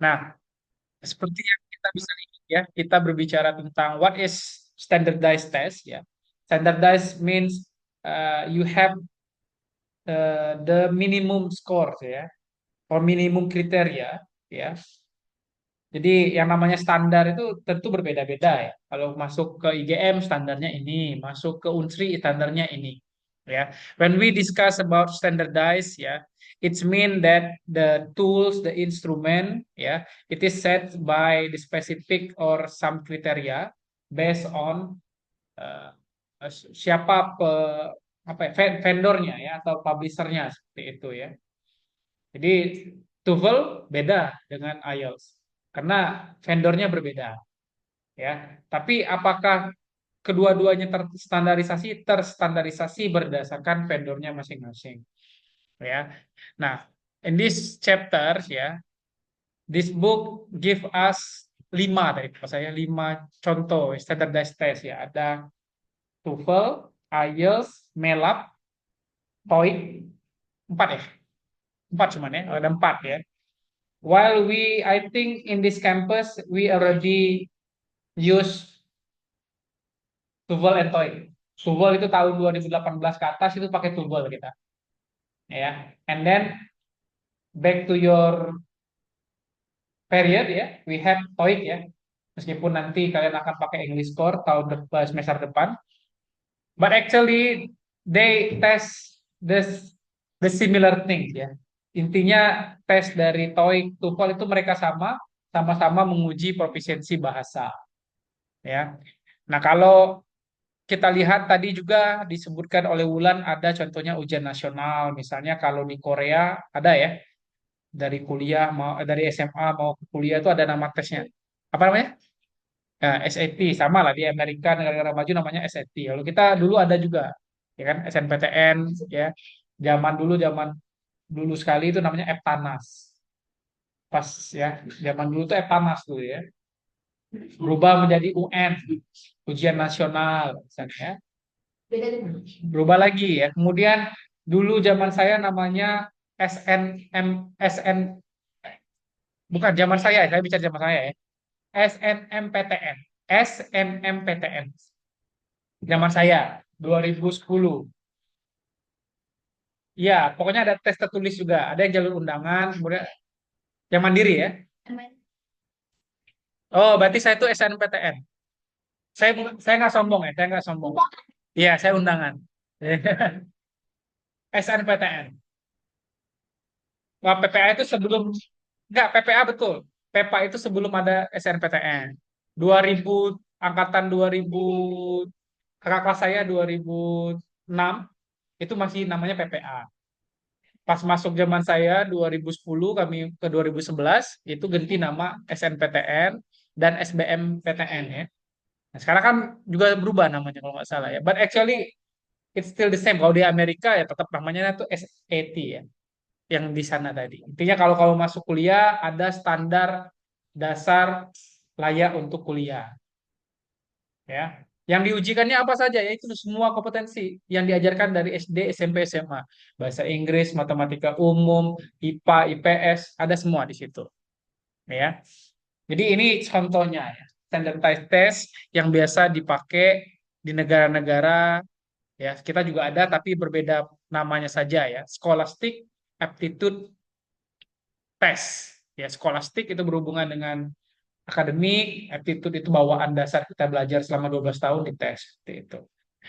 Nah, seperti yang kita bisa lihat ya, kita berbicara tentang what is standardized test ya. Standardized means you have the minimum score ya, or minimum kriteria ya. Jadi yang namanya standar itu tentu berbeda-beda ya. Kalau masuk ke IGM standarnya ini, masuk ke Unsri standarnya ini. Ya, when we discuss about standardize ya, it's mean that the tools, the instrument ya, it is set by the specific or some criteria based on uh, siapa apa ya, vendornya ya atau publishernya seperti itu ya. Jadi TOEFL beda dengan IELTS karena vendornya berbeda ya. Tapi apakah kedua-duanya terstandarisasi? Terstandarisasi berdasarkan vendornya masing-masing ya. Nah, in this chapter ya, this book give us lima dari saya lima contoh standardized test ya. Ada TOEFL, IELTS, MELAB, TOEIC, empat ya, empat cuman ya, ada empat ya. While I think in this campus, we already use TOEFL and TOEIC. TOEFL itu tahun 2018 ke atas itu pakai TOEFL kita, ya. And then back to your period ya, we have TOEIC ya. Meskipun nanti kalian akan pakai English Core tahun depan semester depan, but actually they test this the similar things ya. Intinya tes dari TOEIC, TOEFL itu mereka sama-sama menguji profisiensi bahasa ya. Nah, kalau kita lihat tadi juga disebutkan oleh Wulan ada contohnya ujian nasional. Misalnya kalau di Korea ada ya, dari kuliah mau dari SMA mau ke kuliah itu ada nama tesnya. Apa namanya? Nah, SAT sama lah di Amerika negara-negara maju namanya SAT. Lalu kita dulu ada juga ya kan SNPTN ya. Zaman dulu sekali itu namanya Eptanas. Pas ya, zaman dulu tuh Eptanas dulu ya. Berubah menjadi UN, ujian nasional misalnya. Berubah lagi ya. Kemudian dulu zaman saya namanya SNM, bukan zaman saya bicara zaman saya ya. SNMPTN. SNMPTN. Zaman saya 2010. Ya, pokoknya ada tes tertulis juga. Ada yang jalur undangan, kemudian yang mandiri ya. Oh, berarti saya itu SNMPTN. Saya nggak sombong ya, saya nggak sombong. Iya, saya undangan. SNPTN. Wah, PPA itu sebelum enggak PPA betul. PPA itu sebelum ada SNPTN. 2000 angkatan 2000 kakak kelas saya 2006 itu masih namanya PPA. Pas masuk zaman saya 2010 kami ke 2011 itu ganti nama SNPTN dan SBMPTN ya. Nah, sekarang kan juga berubah namanya kalau nggak salah ya. But actually it's still the same. Kalau di Amerika ya tetap namanya itu SAT ya, yang di sana tadi. Intinya kalau kamu masuk kuliah ada standar dasar layak untuk kuliah, ya. Yang diujikannya apa saja? Yaitu semua kompetensi yang diajarkan dari SD, SMP, SMA. Bahasa Inggris, matematika umum, IPA, IPS, ada semua di situ, ya. Jadi ini contohnya ya, standardized test yang biasa dipakai di negara-negara ya. Kita juga ada tapi berbeda namanya saja ya. Scholastic Aptitude Test. Ya, scholastic itu berhubungan dengan akademik, aptitude itu bawaan dasar kita belajar selama 12 tahun di tes seperti itu.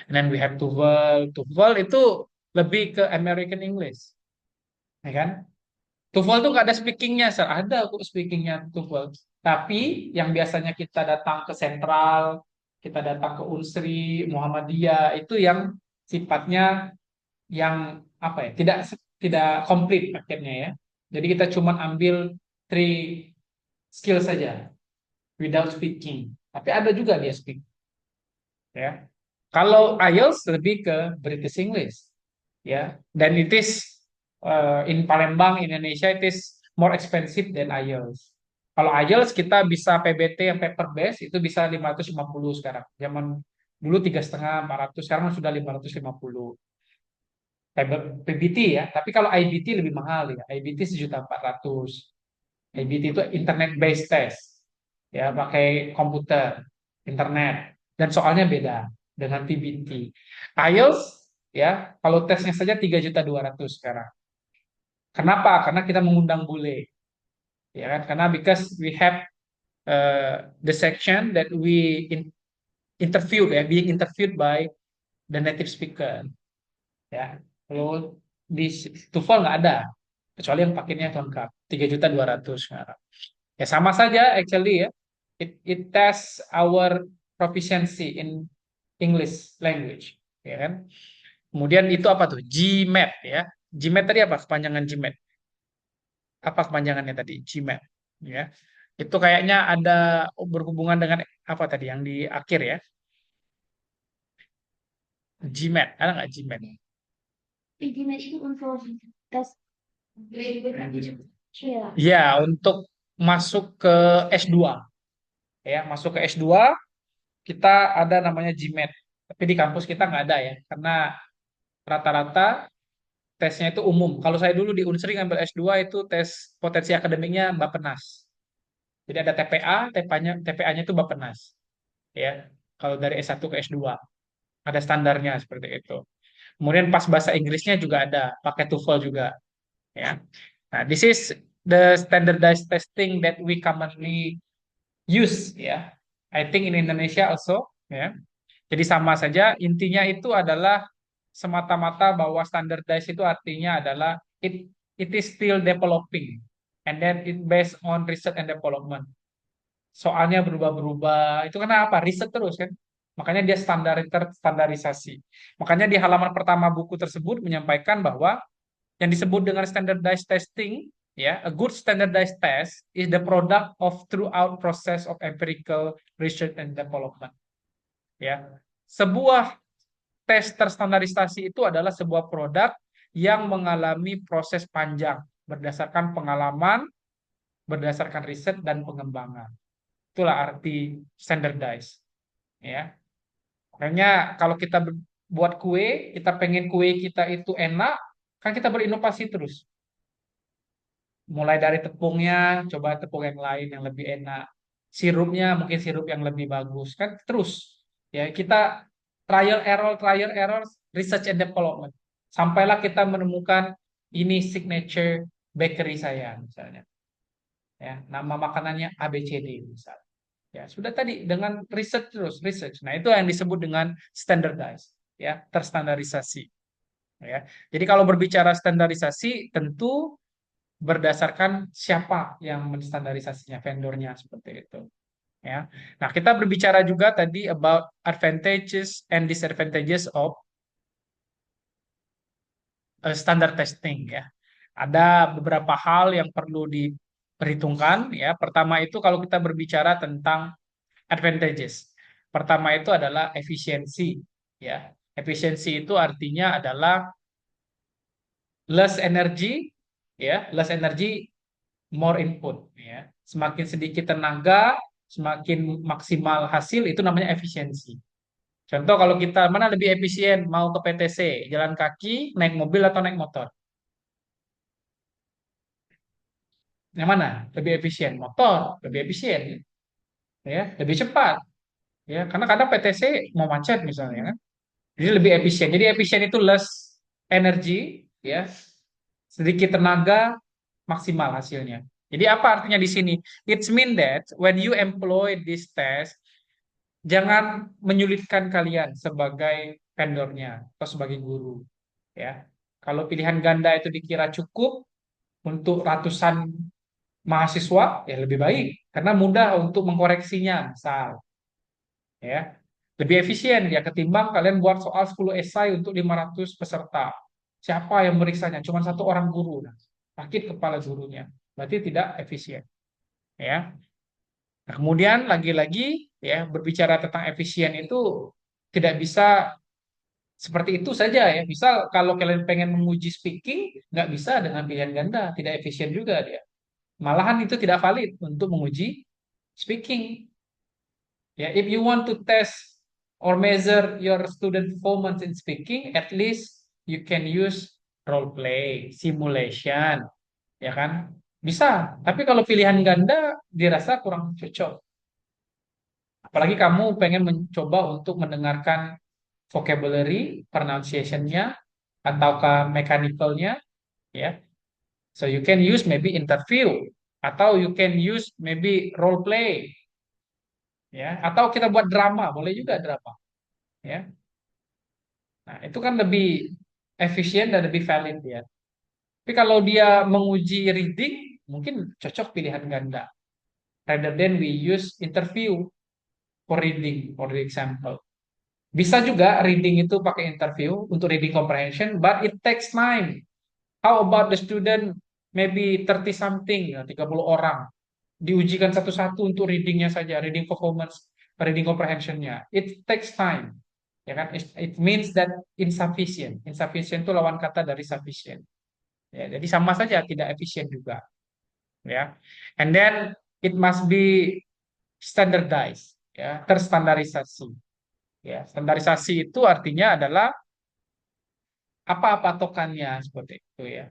And then we have TOEFL. TOEFL itu lebih ke American English, ya kan? TOEFL tuh nggak ada speakingnya, Sir. Ada kok speakingnya TOEFL. Tapi yang biasanya kita datang ke sentral, kita datang ke Unsri, Muhammadiyah, itu yang sifatnya yang apa ya? Tidak komplit akhirnya ya. Jadi kita cuma ambil three skill saja without speaking. Tapi ada juga dia speak, ya. Kalau IELTS lebih ke British English, ya. Dan it is in Palembang, Indonesia, it is more expensive than IELTS. Kalau IELTS kita bisa PBT yang paper base itu bisa 550 sekarang. Zaman dulu 3,5 400, sekarang sudah 550. PBT ya, tapi kalau IBT lebih mahal ya. IBT 1.400.000. ABT itu internet based test, ya pakai komputer, internet, dan soalnya beda dengan PBT. IELTS ya kalau tesnya saja 3.200.000 sekarang. Kenapa? Karena kita mengundang bule, ya kan? Karena because we have the section that we interviewed ya, being interviewed by the native speaker, ya. Kalau di TOEFL nggak ada, kecuali yang paketnya lengkap 3.200.000 sekarang. Ya sama saja actually ya. It tests our proficiency in English language, ya kan? Kemudian itu apa tuh? GMAT ya. GMAT tadi apa? Kepanjangan GMAT. Apa kepanjangannya tadi? GMAT, ya. Itu kayaknya ada berhubungan dengan apa tadi yang di akhir ya? GMAT. Ada nggak GMAT? Information untuk tes Ya, untuk masuk ke S2. Ya, masuk ke S2 kita ada namanya GMAT. Tapi di kampus kita nggak ada ya, karena rata-rata tesnya itu umum. Kalau saya dulu di Unsri ngambil S2 itu tes potensi akademiknya Bappenas. Jadi ada TPA, TPA-nya itu Bappenas. Ya, kalau dari S1 ke S2 ada standarnya seperti itu. Kemudian pas bahasa Inggrisnya juga ada, pakai TOEFL juga. Ya, nah this is the standardized testing that we commonly use ya. I think in Indonesia also ya. Jadi sama saja intinya itu adalah semata-mata bahwa standardized itu artinya adalah it is still developing and then it based on research and development. Soalnya berubah-berubah. Itu karena apa? Riset terus kan. Makanya dia standarisasi. Makanya di halaman pertama buku tersebut menyampaikan bahwa yang disebut dengan standardized testing, ya, a good standardized test is the product of throughout process of empirical research and development. Ya, sebuah tes terstandarisasi itu adalah sebuah produk yang mengalami proses panjang berdasarkan pengalaman, berdasarkan riset dan pengembangan. Itulah arti standardized. Ya, makanya kalau kita buat kue, kita pengen kue kita itu enak, kan kita berinovasi terus. Mulai dari tepungnya, coba tepung yang lain yang lebih enak. Sirupnya mungkin sirup yang lebih bagus. Kan terus ya kita trial error, research and development. Sampailah kita menemukan ini signature bakery saya misalnya. Ya, nama makanannya ABCD misalnya. Ya, sudah tadi dengan research terus, research. Nah, itu yang disebut dengan standardized, ya, terstandarisasi, ya. Jadi kalau berbicara standarisasi tentu berdasarkan siapa yang menstandarisasinya, vendornya seperti itu. Ya. Nah, kita berbicara juga tadi about advantages and disadvantages of standard testing ya. Ada beberapa hal yang perlu diperhitungkan ya. Pertama itu kalau kita berbicara tentang advantages. Pertama itu adalah efisiensi ya. Efisiensi itu artinya adalah less energy ya, less energy more input ya. Semakin sedikit tenaga, semakin maksimal hasil itu namanya efisiensi. Contoh kalau kita mana lebih efisien mau ke PTC, jalan kaki, naik mobil atau naik motor? Yang mana? Lebih efisien? Motor, lebih efisien ya, lebih cepat ya. Karena kadang PTC mau macet misalnya kan. Jadi lebih efisien. Jadi efisien itu less energy ya, sedikit tenaga, maksimal hasilnya. Jadi apa artinya di sini? It's mean that when you employ this test, jangan menyulitkan kalian sebagai vendornya atau sebagai guru. Ya, kalau pilihan ganda itu dikira cukup untuk ratusan mahasiswa, ya lebih baik karena mudah untuk mengkoreksinya, misal. Ya, lebih efisien ya ketimbang kalian buat soal 10 esai untuk 500 peserta. Siapa yang meriksanya? Cuma satu orang guru. Nah, sakit kepala gurunya. Berarti tidak efisien. Ya. Nah, kemudian lagi-lagi ya berbicara tentang efisien itu tidak bisa seperti itu saja ya. Misal kalau kalian pengen menguji speaking, nggak bisa dengan pilihan ganda, tidak efisien juga dia. Malahan itu tidak valid untuk menguji speaking. Ya, if you want to test or measure your student performance in speaking, at least you can use role play, simulation, ya kan? Bisa, tapi kalau pilihan ganda dirasa kurang cocok. Apalagi kamu pengen mencoba untuk mendengarkan vocabulary, pronunciation-nya, ataukah mechanical-nya, ya. So you can use maybe interview, atau you can use maybe role play, ya. Atau kita buat drama, boleh juga drama, ya. Nah, itu kan lebih efisien dan lebih valid ya. Tapi kalau dia menguji reading, mungkin cocok pilihan ganda. Rather than we use interview for reading, for the example. Bisa juga reading itu pakai interview untuk reading comprehension, but it takes time. How about the student maybe 30 something, ya, 30 orang. Diujikan satu-satu untuk readingnya saja, reading performance, reading comprehensionnya. It takes time. Ya kan? It means that insufficient. Insufficient itu lawan kata dari sufficient. Ya, jadi sama saja tidak efisien juga. Ya. And then it must be standardized, ya, terstandarisasi. Ya, standarisasi itu artinya adalah apa patokannya seperti itu ya.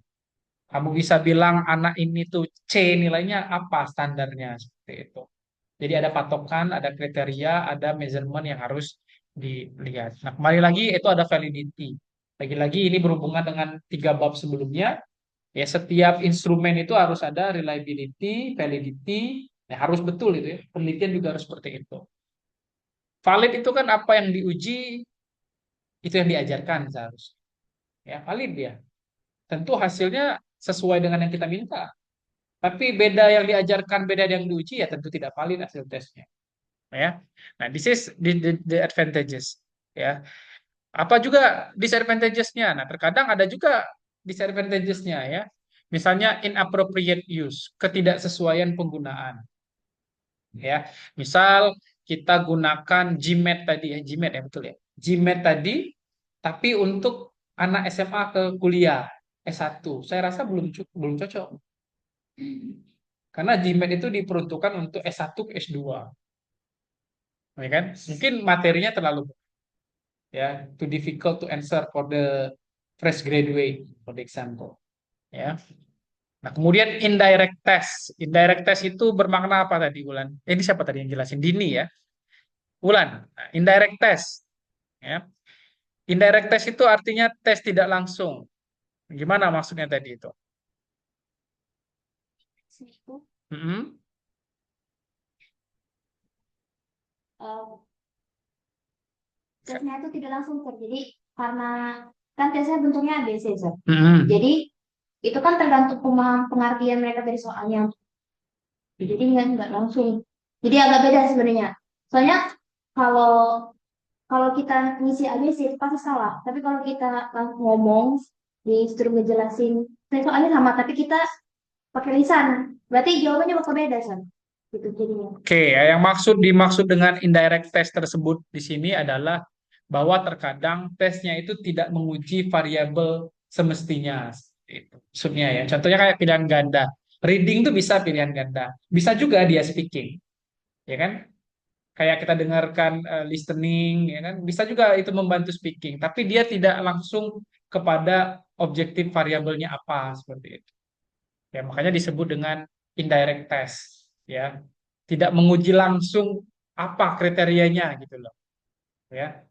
Kamu bisa bilang anak ini tuh C nilainya apa standarnya seperti itu. Jadi ada patokan, ada kriteria, ada measurement yang harus dilihat. Nah, kembali lagi itu ada validity. Lagi-lagi ini berhubungan dengan 3 bab sebelumnya. Ya, setiap instrumen itu harus ada reliability, validity, ya, harus betul itu ya. Penelitian juga harus seperti itu. Valid itu kan apa yang diuji, itu yang diajarkan seharusnya. Ya, valid dia. Tentu hasilnya sesuai dengan yang kita minta. Tapi beda yang diajarkan, beda yang diuji, ya tentu tidak valid hasil tesnya. Ya. Nah, this is the advantages. Ya. Apa juga disadvantages-nya? Nah, terkadang ada juga disadvantages-nya ya. Misalnya inappropriate use, ketidaksesuaian penggunaan. Ya, misal kita gunakan GMAT tadi ya, GMAT ya betul ya. GMAT tadi, tapi untuk anak SMA ke kuliah S1, saya rasa belum cocok. Karena GMAT itu diperuntukkan untuk S1 ke S2, ya kan? Mungkin materinya terlalu ya, too difficult to answer for the fresh graduate, for the example. Ya. Nah, kemudian indirect test. Indirect test itu bermakna apa tadi, Ulan? Ini siapa tadi yang jelasin? Dini ya. Ulan. Nah, indirect test. Ya. Indirect test itu artinya tes tidak langsung. Gimana maksudnya tadi itu? Itu Mm-mm. eh, tesnya itu tidak langsung terjadi karena kan tesnya bentuknya ABC, Sir. Mm-mm. Jadi itu kan tergantung pemahaman pengertian mereka dari soalnya. Jadi nggak langsung. Jadi agak beda sebenarnya. Soalnya kalau kalau kita ngisi ABC itu pasti salah. Tapi kalau kita langsung ngomong, disuruh ngejelasin, soalnya sama, tapi kita pakai lisan. Berarti jawabannya bakal beda, San. Gitu jadinya. Oke, ya, yang dimaksud dengan indirect test tersebut di sini adalah bahwa terkadang tesnya itu tidak menguji variabel semestinya. Itu maksudnya ya. Contohnya kayak pilihan ganda. Reading itu bisa pilihan ganda. Bisa juga dia speaking, ya kan? Kayak kita dengarkan listening, ya kan? Bisa juga itu membantu speaking, tapi dia tidak langsung kepada objektif variabelnya apa seperti itu. Ya, makanya disebut dengan indirect test, ya. Tidak menguji langsung apa kriterianya gitu loh, ya.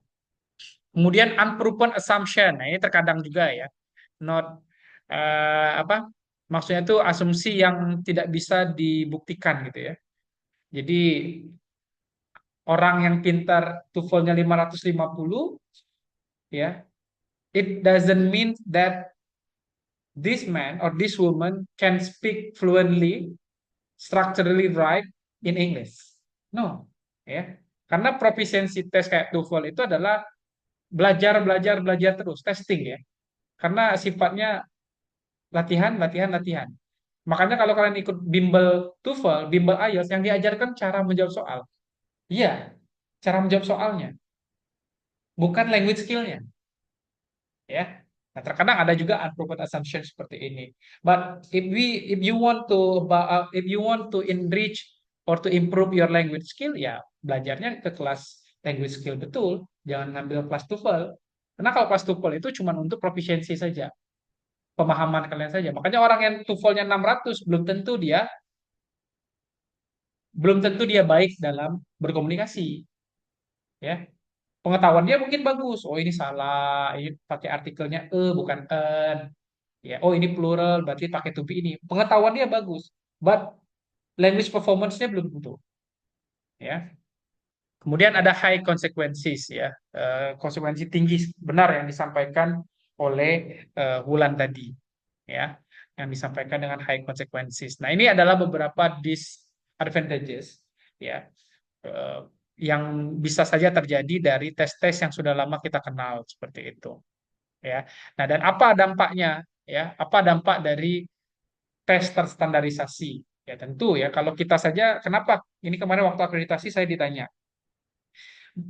Kemudian unproven assumption. Nah, ini terkadang juga ya. Not apa? Maksudnya itu asumsi yang tidak bisa dibuktikan gitu ya. Jadi orang yang pintar TOEFL-nya 550 ya, it doesn't mean that this man or this woman can speak fluently, structurally right in English. No, ya. Karena proficiency test kayak TOEFL itu adalah belajar, belajar, belajar terus, testing ya. Karena sifatnya latihan, latihan, latihan. Makanya kalau kalian ikut bimbel TOEFL, bimbel IELTS, yang diajarkan cara menjawab soal. Iya, cara menjawab soalnya, bukan language skill-nya. Ya. Nah, terkadang ada juga unproven assumption seperti ini. But if you want to if you want to enrich or to improve your language skill, ya belajarnya ke kelas language skill betul. Jangan ngambil kelas TOEFL. Karena kalau kelas TOEFL itu cuma untuk proficiency saja. pemahaman kalian saja. Makanya orang yang TOEFL-nya 600 belum tentu dia baik dalam berkomunikasi, ya. Pengetahuan dia mungkin bagus. Oh, ini salah, ini pakai artikelnya bukan en. Ya, oh ini plural, berarti pakai to be ini. Pengetahuan dia bagus, but language performance-nya belum tentu, ya. Kemudian ada high consequences, ya. Konsekuensi tinggi benar yang disampaikan oleh Wulan tadi, ya. Yang disampaikan dengan high consequences. Nah, ini adalah beberapa disadvantages, ya, eh, yang bisa saja terjadi dari tes-tes yang sudah lama kita kenal seperti itu, ya. Nah, dan apa dampaknya, ya? Apa dampak dari tes terstandarisasi? Ya, tentu ya, kalau kita saja, kenapa ini kemarin waktu akreditasi saya ditanya,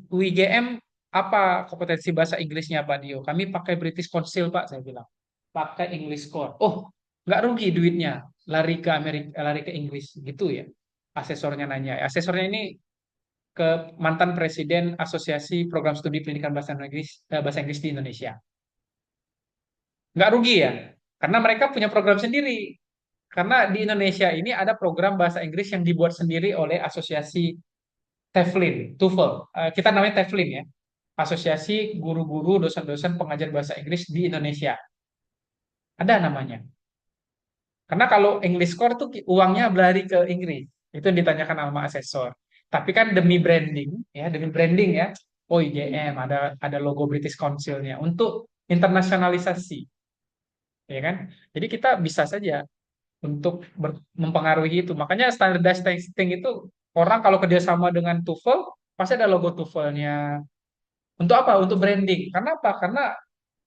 UIGM apa kompetensi bahasa Inggrisnya Pak Dio? Kami pakai British Council Pak, saya bilang. Pakai English Core. Oh, nggak rugi duitnya. Lari ke Amerika, lari ke Inggris gitu ya. Asesornya nanya. Asesornya ini ke mantan presiden Asosiasi Program Studi Pendidikan Bahasa Inggris di Indonesia. Nggak rugi ya, karena mereka punya program sendiri. Karena di Indonesia ini ada program bahasa Inggris yang dibuat sendiri oleh Asosiasi TOEFL. Kita namanya TEFLIN ya. Asosiasi Guru-Guru Dosen-Dosen Pengajar Bahasa Inggris di Indonesia. Ada namanya. Karena kalau English Core tuh uangnya berlari ke Inggris. Itu yang ditanyakan sama asesor. Tapi kan demi branding ya. Oh, IGM ada logo British Council-nya untuk internasionalisasi, ya kan? Jadi kita bisa saja untuk mempengaruhi itu. Makanya standardized testing itu orang kalau kerjasama dengan TOEFL pasti ada logo TOEFL-nya. Untuk apa? Untuk branding. Karena apa? Karena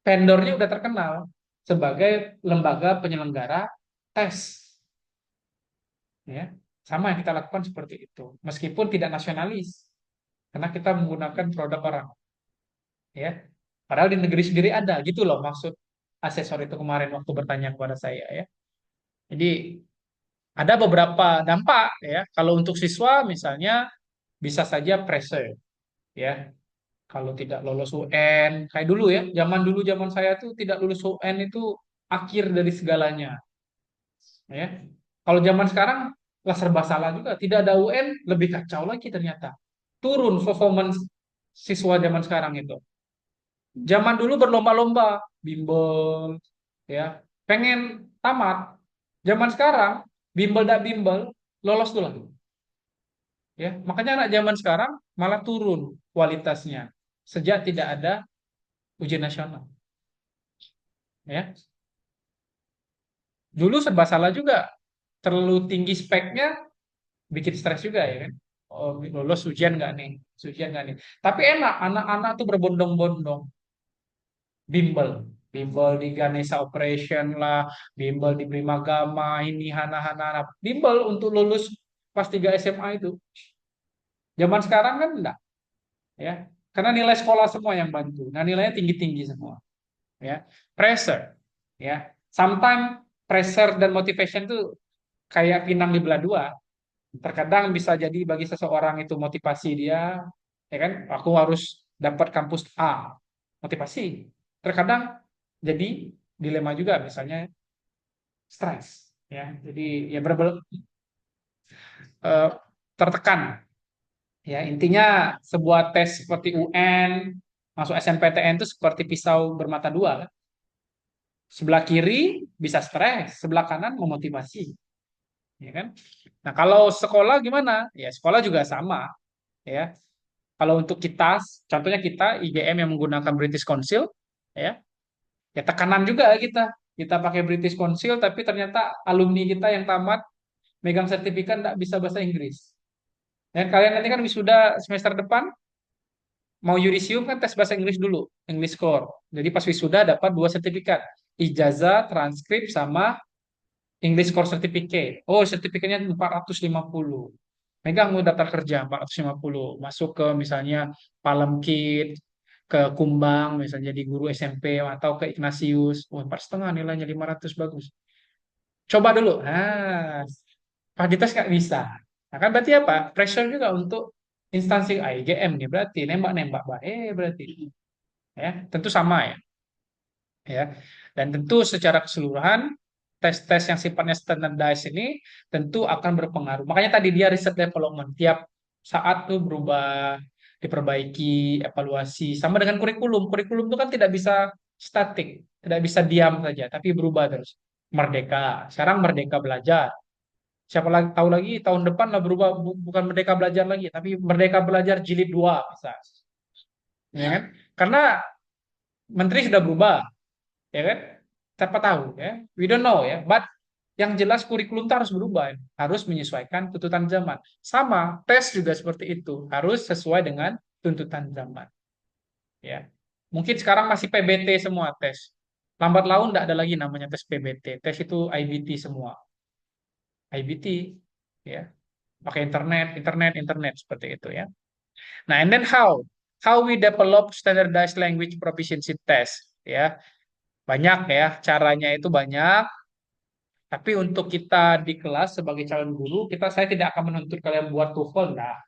vendornya udah terkenal sebagai lembaga penyelenggara tes, ya. Sama yang kita lakukan seperti itu. Meskipun tidak nasionalis, karena kita menggunakan produk orang, ya. Padahal di negeri sendiri ada, gitu loh maksud asesor itu kemarin waktu bertanya kepada saya, ya. Jadi ada beberapa dampak, ya. Kalau untuk siswa misalnya bisa saja pressure, ya. Kalau tidak lolos UN, kayak dulu ya, zaman dulu zaman saya tuh tidak lulus UN itu akhir dari segalanya, ya. Kalau zaman sekarang lah serba salah juga, tidak ada UN lebih kacau lagi ternyata. Turun performance siswa zaman sekarang itu. Zaman dulu berlomba-lomba, bimbel, ya, pengen tamat. Zaman sekarang bimbel tak bimbel, lolos dulu, ya. Makanya anak zaman sekarang malah turun kualitasnya sejak tidak ada ujian nasional, ya. Dulu serba salah juga, terlalu tinggi speknya bikin stres juga, ya kan. Oh, lulus ujian nggak nih, ujian nggak nih. Tapi enak, anak-anak tuh berbondong-bondong bimbel, bimbel di Ganesha Operation lah, bimbel di Primagama ini, hana-hana bimbel untuk lulus pas 3 SMA itu. Zaman sekarang kan enggak, ya, karena nilai sekolah semua yang bantu. Nah, nilainya tinggi-tinggi semua, ya. Pressure, ya. Sometimes pressure dan motivation tuh kayak pinang di belah dua. Terkadang bisa jadi bagi seseorang itu motivasi dia, ya kan, aku harus dapat kampus A, motivasi. Terkadang jadi dilema juga, misalnya stres, ya. Jadi ya eh, tertekan, ya. Intinya sebuah tes seperti UN masuk SNPTN itu seperti pisau bermata dua kan. Sebelah kiri bisa stres, sebelah kanan memotivasi, ya kan. Nah, kalau sekolah gimana? Ya, sekolah juga sama, ya. Kalau untuk kita, contohnya kita IGM yang menggunakan British Council, ya, ya tekanan juga kita. Kita pakai British Council, tapi ternyata alumni kita yang tamat megang sertifikat nggak bisa bahasa Inggris. Dan kalian nanti kan wisuda semester depan, mau yudisium kan tes bahasa Inggris dulu, English Core. Jadi pas wisuda dapat dua sertifikat, ijazah, transkrip, sama English Core Certificate. Oh, sertifikatnya 450. Megang mau daftar kerja 450. Masuk ke misalnya Palemkit, ke Kumbang, misalnya jadi guru SMP atau ke Ignatius. Oh, 4,5 nilainya 500 bagus. Coba dulu. Nah, pas dites nggak bisa. Nah, kan berarti apa? Pressure juga untuk instansi IGM nih berarti nembak-nembak, berarti, ya, tentu sama ya. Ya. Dan tentu secara keseluruhan tes-tes yang sifatnya standardized ini tentu akan berpengaruh. Makanya tadi dia riset development tiap saat tuh berubah, diperbaiki, evaluasi. Sama dengan kurikulum. Kurikulum itu kan tidak bisa statik, tidak bisa diam saja, tapi berubah terus. Merdeka. Sekarang Merdeka Belajar. Siapa lagi tahu lagi tahun depan lah berubah, bukan Merdeka Belajar lagi, tapi Merdeka Belajar Jilid 2 bisa. Ya kan? Karena menteri sudah berubah, ya kan? Siapa tahu ya. We don't know ya. But yang jelas kurikulum itu harus berubah, ya. Harus menyesuaikan tuntutan zaman. Sama, tes juga seperti itu, harus sesuai dengan tuntutan zaman. Ya, mungkin sekarang masih PBT semua tes. Lambat laun tidak ada lagi namanya tes PBT. Tes itu IBT semua. IBT, ya, pakai internet, internet, internet seperti itu ya. Nah, and then how we develop standardized language proficiency test, ya. Banyak ya, caranya itu banyak. Tapi untuk kita di kelas sebagai calon guru, saya tidak akan menuntut kalian buat TOEFL, nah.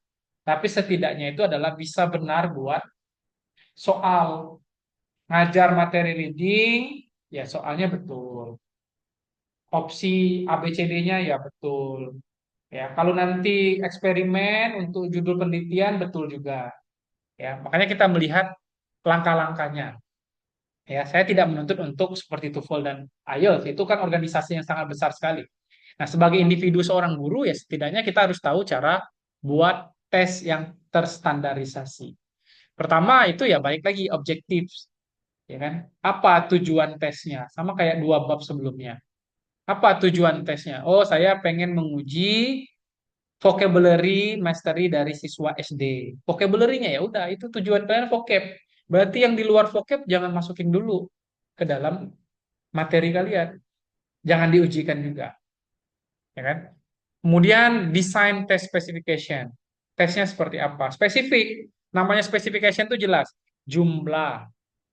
Tapi setidaknya itu adalah bisa benar buat soal. Ngajar materi reading, ya soalnya betul. Opsi ABCD-nya ya betul. Ya, kalau nanti eksperimen untuk judul penelitian betul juga. Ya, makanya kita melihat langkah-langkahnya. Ya, saya tidak menuntut untuk seperti TOEFL dan IELTS. Itu kan organisasi yang sangat besar sekali. Nah, sebagai individu seorang guru ya setidaknya kita harus tahu cara buat tes yang terstandarisasi. Pertama itu ya balik lagi objektif, ya kan? Apa tujuan tesnya? Sama kayak dua bab sebelumnya. Apa tujuan tesnya? Oh, saya pengen menguji vocabulary mastery dari siswa SD. Vocabulary-nya ya udah itu tujuan kalian vocab. Berarti yang di luar vocab jangan masukin dulu ke dalam materi kalian. Jangan diujikan juga, ya kan? Kemudian design test specification. Tesnya seperti apa? Spesifik. Namanya specification itu jelas. Jumlah,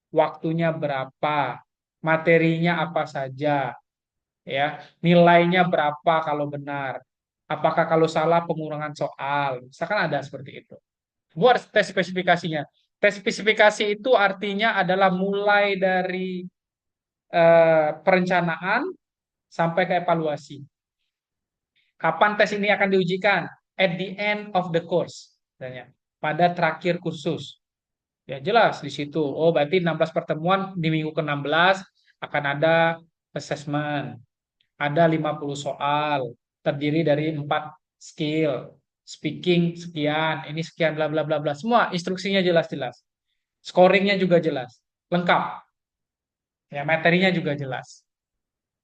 waktunya berapa, materinya apa saja, ya, nilainya berapa kalau benar, apakah kalau salah pengurangan soal, misalkan ada seperti itu. Buat tes spesifikasinya. Tes spesifikasi itu artinya adalah mulai dari perencanaan sampai ke evaluasi. Kapan tes ini akan diujikan? At the end of the course, misalnya, pada terakhir kursus. Ya jelas di situ. Oh, berarti 16 pertemuan di minggu ke-16 akan ada assessment. Ada 50 soal, terdiri dari 4 skill. Speaking sekian, ini sekian, bla bla bla bla. Semua instruksinya jelas-jelas. Scoringnya juga jelas. Lengkap. Ya, materinya juga jelas.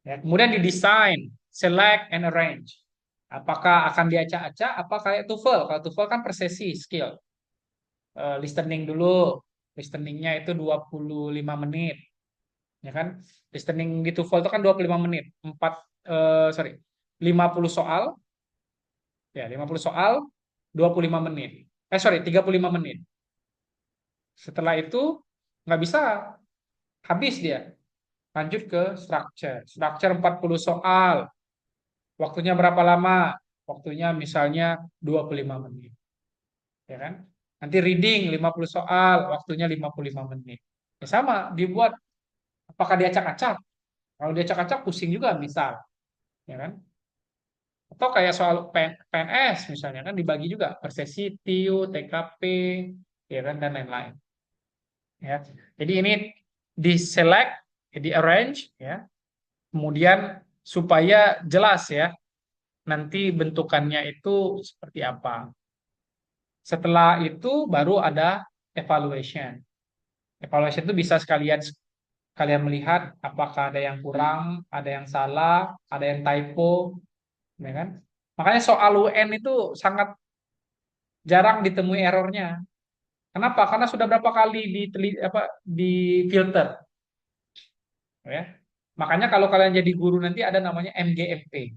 Ya, kemudian didesain, select and arrange. Apakah akan diacak-acak? Apa kayak TOEFL? Kalau TOEFL kan per sesi skill. Listening dulu. Listeningnya itu 25 menit. Ya kan? Listening di TOEFL itu kan 25 menit. 50 soal, ya 50 soal, 25 menit. Sorry, 35 menit. Setelah itu nggak bisa, habis dia. Lanjut ke structure. Structure 40 soal. Waktunya berapa lama? Waktunya misalnya 25 menit. Ya kan? Nanti reading 50 soal, waktunya 55 menit. Ya sama, dibuat apakah diacak-acak? Kalau diacak-acak pusing juga misal, ya kan? Atau kayak soal PNS misalnya kan dibagi juga per sesi TIU, TKP, ya kan dan lain-lain. Ya. Jadi ini di-select, di-arrange ya. Kemudian supaya jelas ya nanti bentukannya itu seperti apa. Setelah itu baru ada evaluation. Evaluation itu bisa sekalian kalian melihat apakah ada yang kurang, ada yang salah, ada yang typo, ya kan? Makanya soal UN itu sangat jarang ditemui errornya. Kenapa? Karena sudah berapa kali difilter, ya. Makanya kalau kalian jadi guru nanti ada namanya MGMP,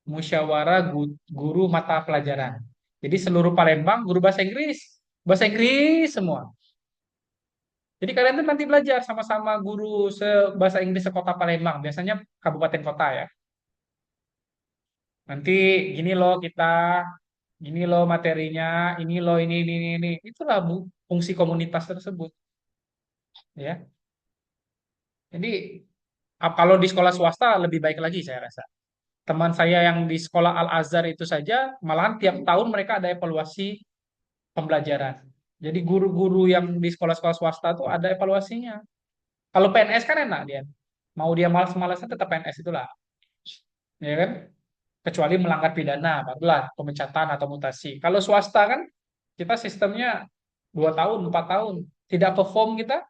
Musyawarah Guru Mata Pelajaran. Jadi seluruh Palembang guru bahasa Inggris semua. Jadi kalian tuh nanti belajar sama-sama guru bahasa Inggris sekota Palembang, biasanya kabupaten kota ya. Nanti gini loh kita, gini loh materinya, ini loh ini. Itulah fungsi komunitas tersebut, ya. Jadi Kalau di sekolah swasta lebih baik lagi saya rasa. Teman saya yang di sekolah Al-Azhar itu saja, malahan tiap tahun mereka ada evaluasi pembelajaran. Jadi guru-guru yang di sekolah-sekolah swasta tuh ada evaluasinya. Kalau PNS kan enak dia. Mau dia malas-malasan tetap PNS itulah. Ya kan? Kecuali melanggar pidana, barulah pemecatan atau mutasi. Kalau swasta kan kita sistemnya 2 tahun, 4 tahun. Tidak perform kita,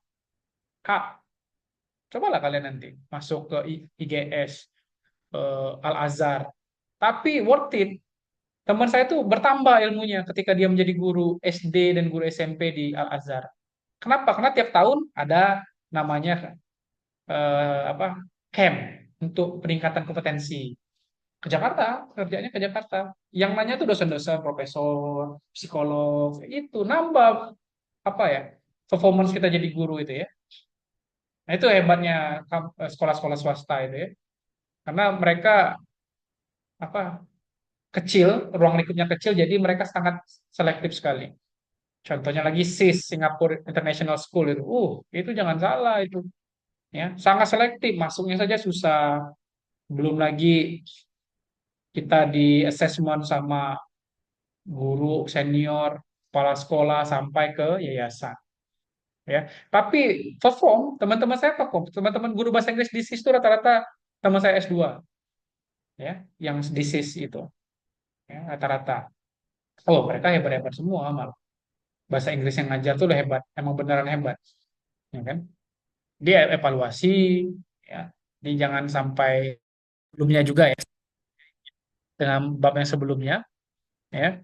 Kak. Cobalah kalian nanti masuk ke IGS, Al-Azhar. Tapi worth it. Teman saya tuh bertambah ilmunya ketika dia menjadi guru SD dan guru SMP di Al-Azhar. Kenapa? Karena tiap tahun ada namanya apa camp untuk peningkatan kompetensi. Ke Jakarta, kerjanya ke Jakarta. Yang nanya tuh dosen-dosen, profesor, psikolog, itu nambah apa ya performance kita jadi guru itu ya. Nah itu hebatnya sekolah-sekolah swasta itu ya, karena mereka apa kecil, ruang lingkupnya kecil, jadi mereka sangat selektif sekali. Contohnya lagi SIS, Singapore International School itu jangan salah itu, ya sangat selektif, masuknya saja susah. Belum lagi kita di assessment sama guru senior, kepala sekolah sampai ke yayasan. Ya, tapi perform teman-teman saya perform, teman-teman guru bahasa Inggris di SIS itu rata-rata teman saya S2 ya, yang di SIS itu ya, rata-rata. Oh, mereka hebat-hebat semua malah. Bahasa Inggris yang ngajar tuh udah hebat, emang beneran hebat, ya kan? Dia evaluasi, ya. Dia jangan sampai sebelumnya juga ya, dengan bab yang sebelumnya, ya.